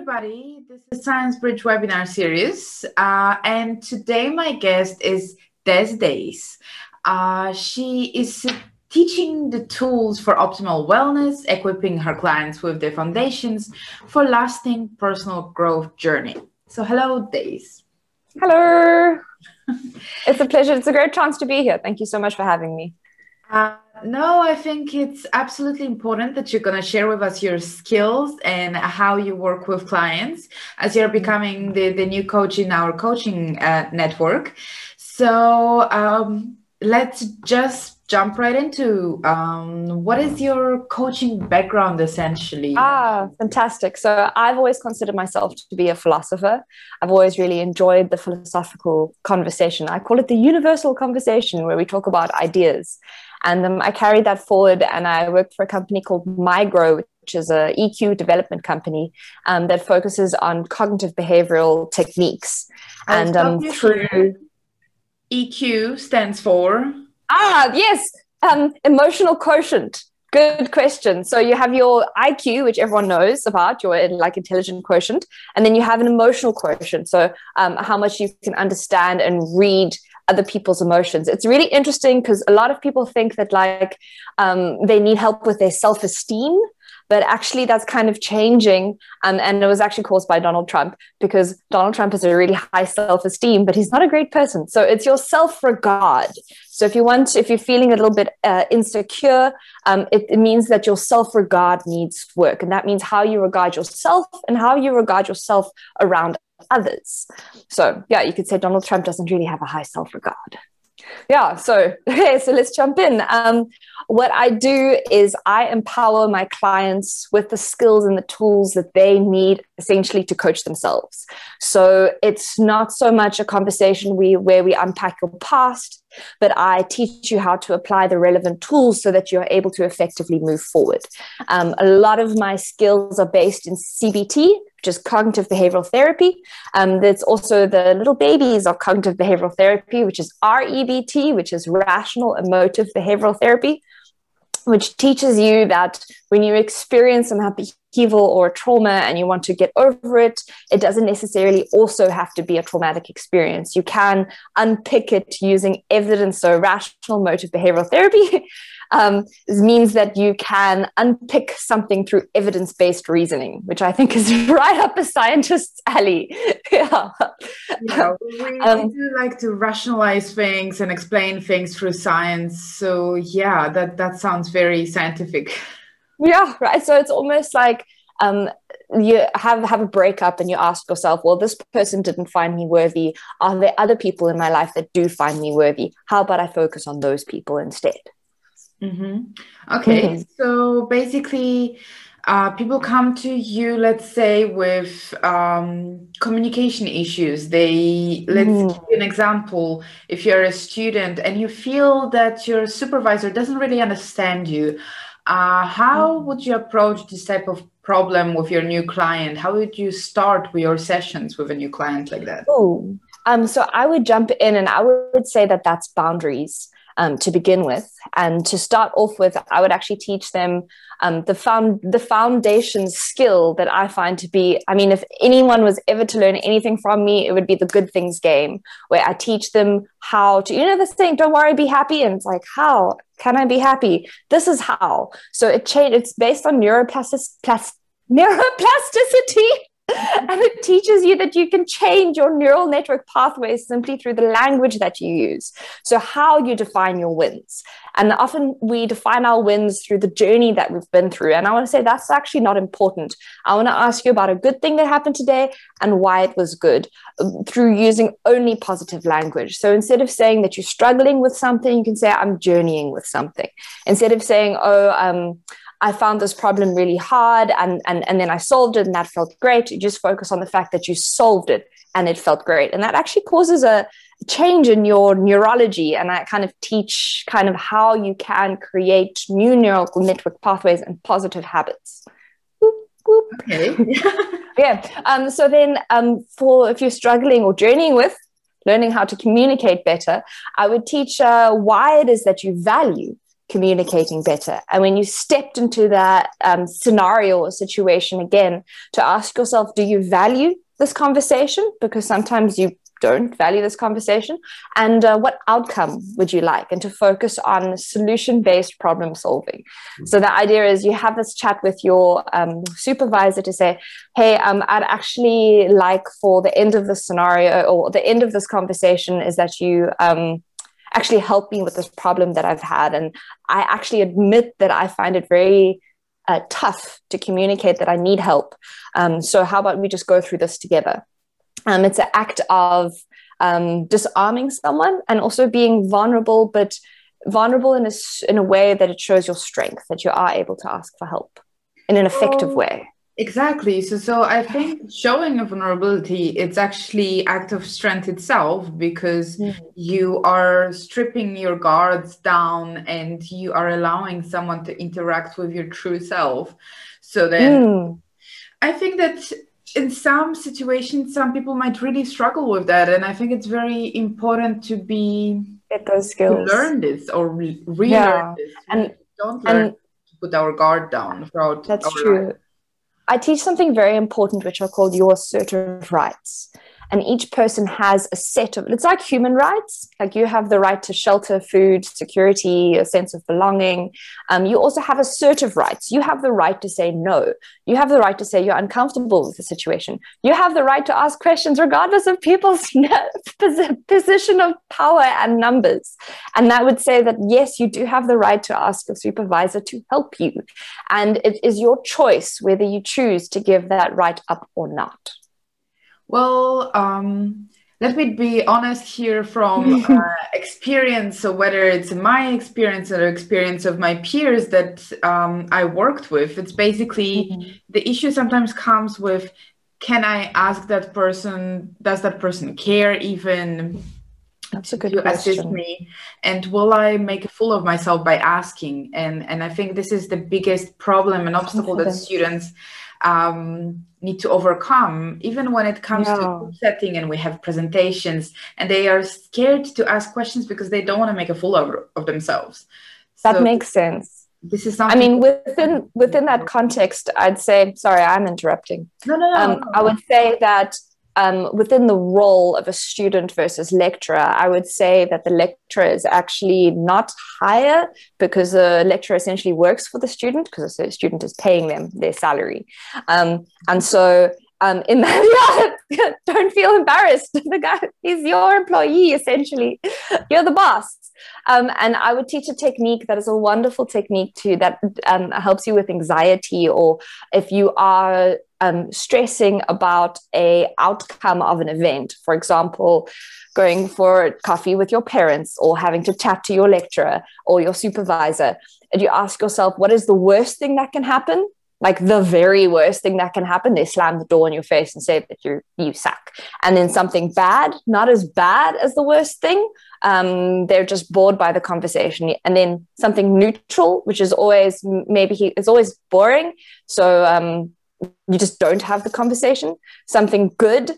everybody. This is Science Bridge webinar series. And today my guest is Dez Days. She is teaching the tools for optimal wellness, equipping her clients with the foundations for lasting personal growth journey. So hello, Days. Hello. It's a pleasure. It's a great chance to be here. Thank you so much for having me. No, I think it's absolutely important that you're going to share with us your skills and how you work with clients as you're becoming the new coach in our coaching network. So let's just jump right into what is your coaching background essentially? Fantastic. So I've always considered myself to be a philosopher. I've always really enjoyed the philosophical conversation. I call it the universal conversation where we talk about ideas. And I carried that forward, and I worked for a company called Migro, which is a EQ development company that focuses on cognitive behavioral techniques. And through EQ stands for yes, emotional quotient. Good question. So you have your IQ, which everyone knows about, your intelligent quotient, and then you have an emotional quotient. So how much you can understand and read other people's emotions. It's really interesting because a lot of people think that they need help with their self-esteem, but actually that's kind of changing. And it was actually caused by Donald Trump, because Donald Trump has a really high self-esteem, but he's not a great person. So it's your self-regard. So if you're feeling a little bit insecure, it means that your self-regard needs work. And that means how you regard yourself and how you regard yourself around others. So yeah, you could say Donald Trump doesn't really have a high self-regard. Yeah, so let's jump in. What I do is I empower my clients with the skills and the tools that they need essentially to coach themselves. So it's not so much a conversation where we unpack your past, but I teach you how to apply the relevant tools so that you're able to effectively move forward. A lot of my skills are based in CBT, which is cognitive behavioral therapy. There's also the little babies of cognitive behavioral therapy, which is REBT, which is rational emotive behavioral therapy, which teaches you that when you experience some upheaval or trauma and you want to get over it, it doesn't necessarily also have to be a traumatic experience. You can unpick it using evidence. So rational emotive behavioral therapy means that you can unpick something through evidence-based reasoning, which I think is right up a scientist's alley. Yeah, we do like to rationalize things and explain things through science. So yeah, that sounds very scientific. Yeah, right. So it's almost like you have a breakup and you ask yourself, well, this person didn't find me worthy. Are there other people in my life that do find me worthy? How about I focus on those people instead? Mm-hmm. Okay, so basically, people come to you, let's say, with communication issues. Let's give you an example. If you're a student and you feel that your supervisor doesn't really understand you, how would you approach this type of problem with your new client? How would you start with your sessions with a new client like that? So I would jump in and I would say that that's boundaries. To begin with, and to start off with, I would actually teach them the foundation skill that I find to be, if anyone was ever to learn anything from me, it would be the good things game, where I teach them how to, this thing, don't worry, be happy. And it's like, how can I be happy? This is how. So it's based on neuroplasticity. And it teaches you that you can change your neural network pathways simply through the language that you use. So how you define your wins. And often we define our wins through the journey that we've been through. And I want to say that's actually not important. I want to ask you about a good thing that happened today and why it was good through using only positive language. So instead of saying that you're struggling with something, you can say, I'm journeying with something. Instead of saying, I found this problem really hard and then I solved it and that felt great. You just focus on the fact that you solved it and it felt great. And that actually causes a change in your neurology. And I kind of teach how you can create new neural network pathways and positive habits. Whoop, whoop. Okay. Yeah. So then if you're struggling or journeying with learning how to communicate better, I would teach why it is that you value communicating better. And when you stepped into that scenario or situation again, to ask yourself, do you value this conversation? Because sometimes you don't value this conversation. And what outcome would you like? And to focus on solution-based problem solving. So the idea is you have this chat with your supervisor to say, hey, I'd actually like for the end of the scenario or the end of this conversation is that you actually help me with this problem that I've had. And I actually admit that I find it very tough to communicate that I need help. So how about we just go through this together? It's an act of disarming someone and also being vulnerable, but vulnerable in a way that it shows your strength, that you are able to ask for help in an effective way. Exactly. So I think showing a vulnerability, it's actually act of strength itself, because you are stripping your guards down and you are allowing someone to interact with your true self. So then I think that in some situations, some people might really struggle with that. And I think it's very important to get those skills, to learn this or relearn this. And don't learn to put our guard down throughout that's our true. life. I teach something very important, which are called your assertive rights. And each person has a set of, it's like human rights. Like you have the right to shelter, food, security, a sense of belonging. You also have assertive rights. You have the right to say no. You have the right to say you're uncomfortable with the situation. You have the right to ask questions regardless of people's position of power and numbers. And that would say that, yes, you do have the right to ask your supervisor to help you. And it is your choice whether you choose to give that right up or not. Well, let me be honest here from experience. So whether it's my experience or experience of my peers that I worked with, it's basically the issue sometimes comes with, can I ask that person, does that person care even to assist me? And will I make a fool of myself by asking? And I think this is the biggest problem and obstacle that students need to overcome, even when it comes to group setting and we have presentations, and they are scared to ask questions because they don't want to make a fool of themselves. That makes sense. This is something. I mean, within that context, I'd say, sorry, I'm interrupting. No. I would say that within the role of a student versus lecturer, I would say that the lecturer is actually not higher, because the lecturer essentially works for the student, because the student is paying them their salary. And so in that, don't feel embarrassed. The guy is your employee, essentially. You're the boss. And I would teach a technique that is a wonderful technique too, that helps you with anxiety, or if you are stressing about a outcome of an event, for example, going for coffee with your parents or having to chat to your lecturer or your supervisor, and you ask yourself, what is the worst thing that can happen? Like the very worst thing that can happen, they slam the door in your face and say that you suck. And then something bad, not as bad as the worst thing, they're just bored by the conversation. And then something neutral, which is always it's always boring, so you just don't have the conversation. Something good,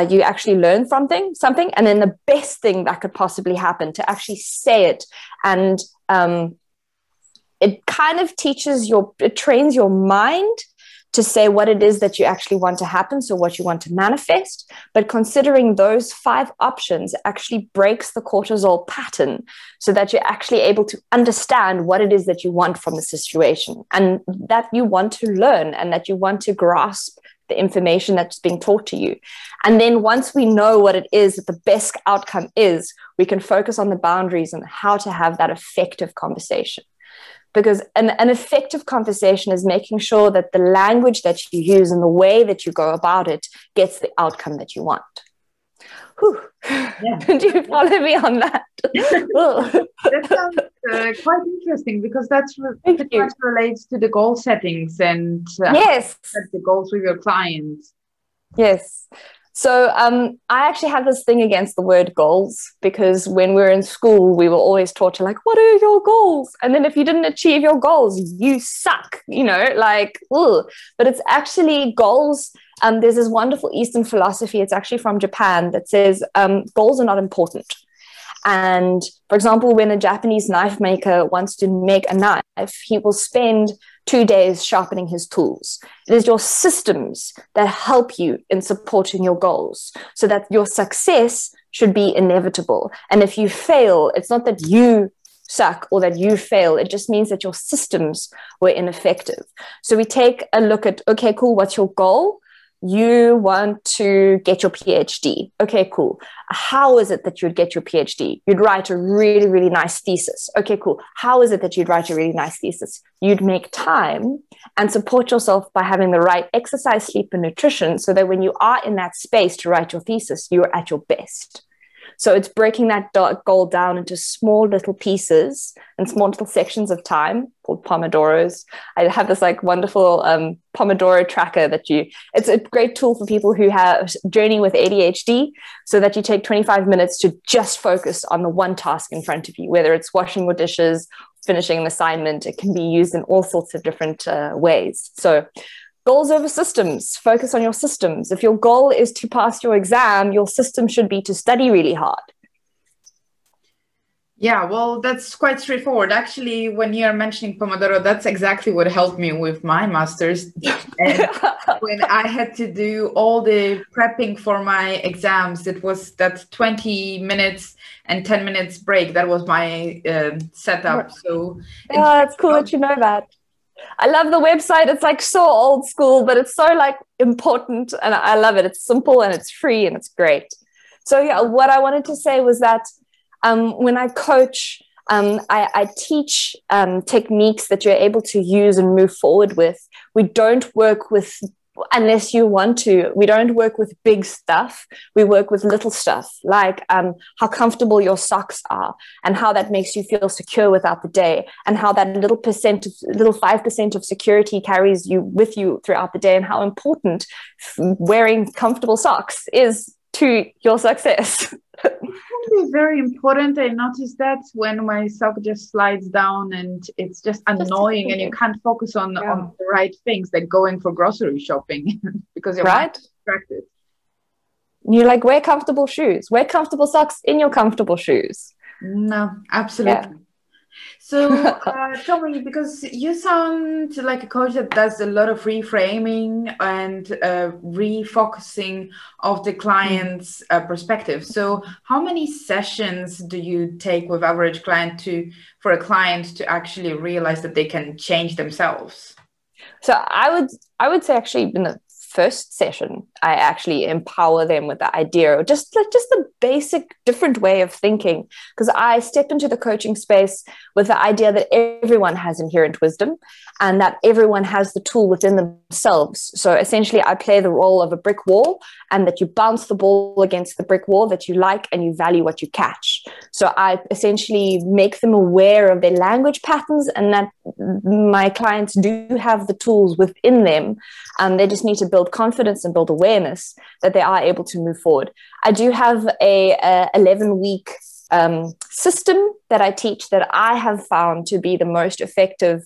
you actually learn from something. And then the best thing that could possibly happen, to actually say it. And it kind of it trains your mind to say what it is that you actually want to happen, so what you want to manifest. But considering those 5 options actually breaks the cortisol pattern, so that you're actually able to understand what it is that you want from the situation, and that you want to learn, and that you want to grasp the information that's being taught to you. And then once we know what it is that the best outcome is, we can focus on the boundaries and how to have that effective conversation. Because an effective conversation is making sure that the language that you use and the way that you go about it gets the outcome that you want. Whew. Yeah. Do you follow me on that? That sounds quite interesting, because that's pretty much relates to the goal settings and yes, the goals with your clients. Yes. So I actually have this thing against the word goals, because when we were in school, we were always taught to what are your goals? And then if you didn't achieve your goals, you suck, ugh. But it's actually goals. There's this wonderful Eastern philosophy. It's actually from Japan that says goals are not important. And for example, when a Japanese knife maker wants to make a knife, he will spend 2 days sharpening his tools. It is your systems that help you in supporting your goals, so that your success should be inevitable. And if you fail, it's not that you suck or that you fail. It just means that your systems were ineffective. So we take a look at, okay, cool, what's your goal? You want to get your PhD. Okay, cool. How is it that you'd get your PhD? You'd write a really, really nice thesis. Okay, cool. How is it that you'd write a really nice thesis? You'd make time and support yourself by having the right exercise, sleep, and nutrition, so that when you are in that space to write your thesis, you're at your best. So it's breaking that goal down into small little pieces and small little sections of time called Pomodoros. I have this like wonderful Pomodoro tracker it's a great tool for people who have journey with ADHD, so that you take 25 minutes to just focus on the one task in front of you, whether it's washing your dishes, finishing an assignment. It can be used in all sorts of different ways. So goals over systems. Focus on your systems. If your goal is to pass your exam, your system should be to study really hard. Yeah, well, that's quite straightforward. Actually, when you're mentioning Pomodoro, that's exactly what helped me with my master's. And when I had to do all the prepping for my exams, it was that 20 minutes and 10 minutes break. That was my setup. So it's cool that you know that. I love the website. It's like so old school, but it's so like important, and I love it. It's simple and it's free and it's great. So yeah, what I wanted to say was that when I coach, I teach techniques that you're able to use and move forward with. We don't work with, unless you want to, we don't work with big stuff. We work with little stuff, like how comfortable your socks are and how that makes you feel secure without the day, and how that little 5% of security carries you with you throughout the day, and how important wearing comfortable socks is to your success. It's very important. I noticed that when my sock just slides down and it's just annoying, and you can't focus on the right things, like going for grocery shopping because you're distracted. You're like, wear comfortable shoes, wear comfortable socks in your comfortable shoes. No, absolutely. Yeah. So tell me, because you sound like a coach that does a lot of reframing and refocusing of the client's perspective. So how many sessions do you take with average client for a client to actually realize that they can change themselves? So I would say actually in the first session, I actually empower them with the idea, or just the basic different way of thinking, because I step into the coaching space with the idea that everyone has inherent wisdom and that everyone has the tool within themselves. So essentially I play the role of a brick wall, and that you bounce the ball against the brick wall that you like, and you value what you catch. So I essentially make them aware of their language patterns, and that my clients do have the tools within them. They just need to build confidence and build awareness that they are able to move forward. I do have a 11-week system that I teach that I have found to be the most effective.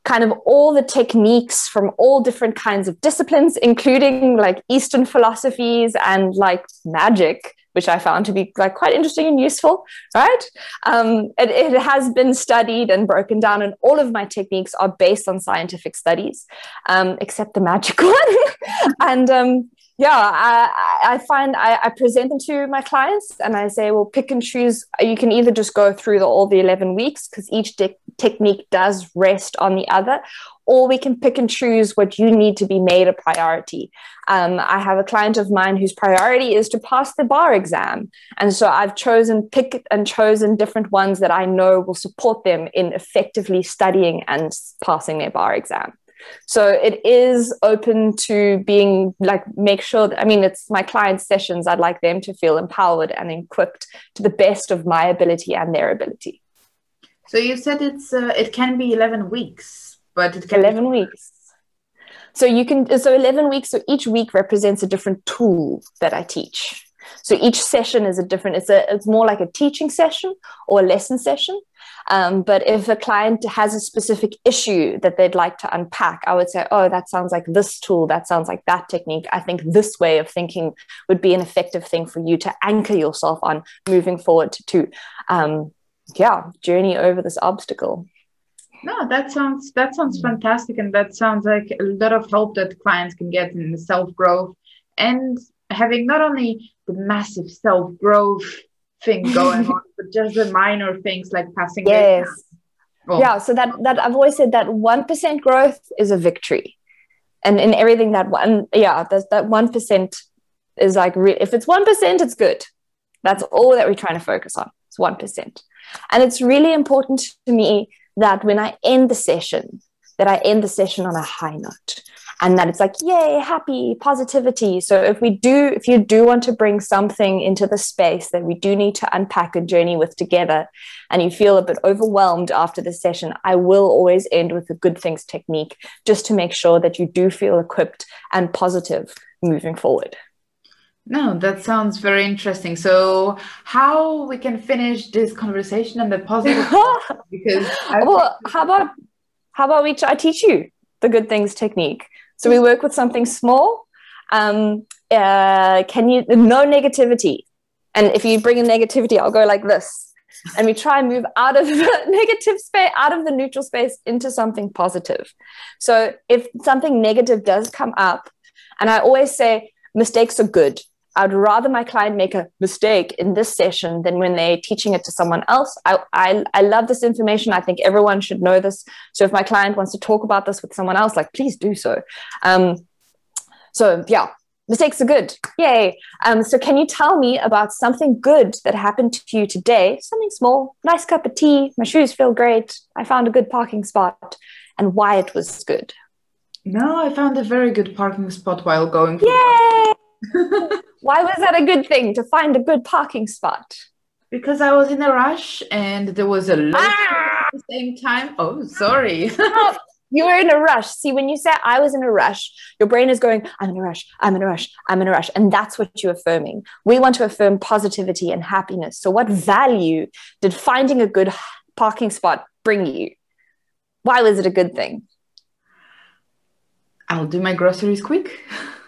Kind of all the techniques from all different kinds of disciplines, including like Eastern philosophies and like magic, which I found to be like quite interesting and useful, right? It has been studied and broken down, and all of my techniques are based on scientific studies, except the magic one. And I find I present them to my clients, and I say, well, pick and choose. You can either just go through all the 11 weeks, because each technique does rest on the other, or we can pick and choose what you need to be made a priority. I have a client of mine whose priority is to pass the bar exam. And so I've chosen different ones that I know will support them in effectively studying and passing their bar exam. So it is open to being like, make sure that, I mean, it's my clients' sessions. I'd like them to feel empowered and equipped to the best of my ability and their ability. So you said it can be 11 weeks, but it can 11 weeks. So 11 weeks. So each week represents a different tool that I teach. So each session is a different, it's more like a teaching session or a lesson session. But if a client has a specific issue that they'd like to unpack, I would say, oh, that sounds like this tool, that sounds like that technique. I think this way of thinking would be an effective thing for you to anchor yourself on moving forward to journey over this obstacle. No, that sounds fantastic, and that sounds like a lot of help that clients can get in the self-growth, and having not only the massive self-growth thing going on, but just the minor things like passing. Yes. So that I've always said that 1% growth is a victory, and in everything that 1% is like, if it's 1%, it's good. That's all that we're trying to focus on. It's 1%, and it's really important to me that when I end the session, that I end the session on a high note, and that it's like, yay, happy, positivity. So if you do want to bring something into the space that we do need to unpack a journey with together, and you feel a bit overwhelmed after the session, I will always end with the good things technique, just to make sure that you do feel equipped and positive moving forward. No, that sounds very interesting. So how we can finish this conversation on the positive? Because how about I teach you the good things technique? So we work with something small. No negativity. And if you bring in negativity, I'll go like this. And we try and move out of the negative space, out of the neutral space, into something positive. So if something negative does come up, and I always say mistakes are good. I'd rather my client make a mistake in this session than when they're teaching it to someone else. I love this information. I think everyone should know this. So if my client wants to talk about this with someone else, like, please do so. Mistakes are good. Yay. So can you tell me about something good that happened to you today? Something small, nice cup of tea, my shoes feel great, I found a good parking spot, and why it was good. No, I found a very good parking spot while going. Yay! Why was that a good thing, to find a good parking spot? Because I was in a rush and there was a lot at the same time. Oh, sorry. You were in a rush. See, when you say I was in a rush, your brain is going, I'm in a rush, I'm in a rush, I'm in a rush. And that's what you're affirming. We want to affirm positivity and happiness. So what value did finding a good parking spot bring you? Why was it a good thing? I'll do my groceries quick.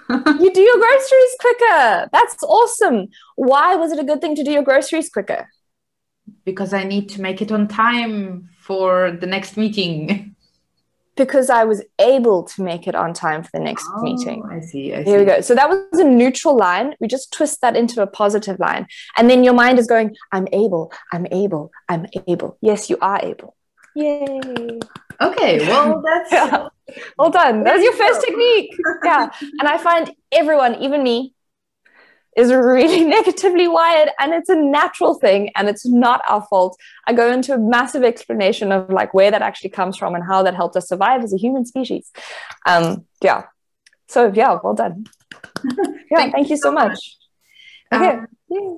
You do your groceries quicker. That's awesome. Why was it a good thing to do your groceries quicker? Because I need to make it on time for the next meeting. Because I was able to make it on time for the next meeting. I see. Here we go. So that was a neutral line. We just twist that into a positive line. And then your mind is going, I'm able, I'm able, I'm able. Yes, you are able. Yay. Okay, well, that's... Yeah. Well done. That was your first technique. Yeah. And I find everyone, even me, is really negatively wired, and it's a natural thing, and it's not our fault. I go into a massive explanation of like where that actually comes from and how that helped us survive as a human species. So well done. Thank you so much. Okay.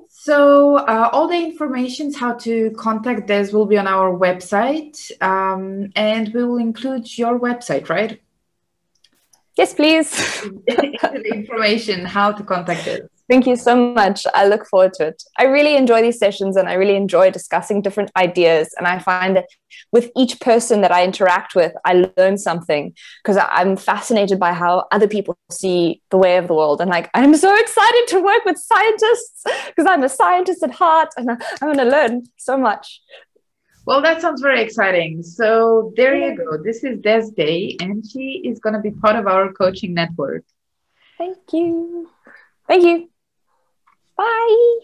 So all the information how to contact Dez will be on our website, and we will include your website, right? Yes, please. The information how to contact us. Thank you so much. I look forward to it. I really enjoy these sessions, and I really enjoy discussing different ideas. And I find that with each person that I interact with, I learn something, because I'm fascinated by how other people see the way of the world. And like, I'm so excited to work with scientists, because I'm a scientist at heart, and I'm going to learn so much. Well, that sounds very exciting. So there you go. This is Dez Day, and she is going to be part of our coaching network. Thank you. Thank you. Bye.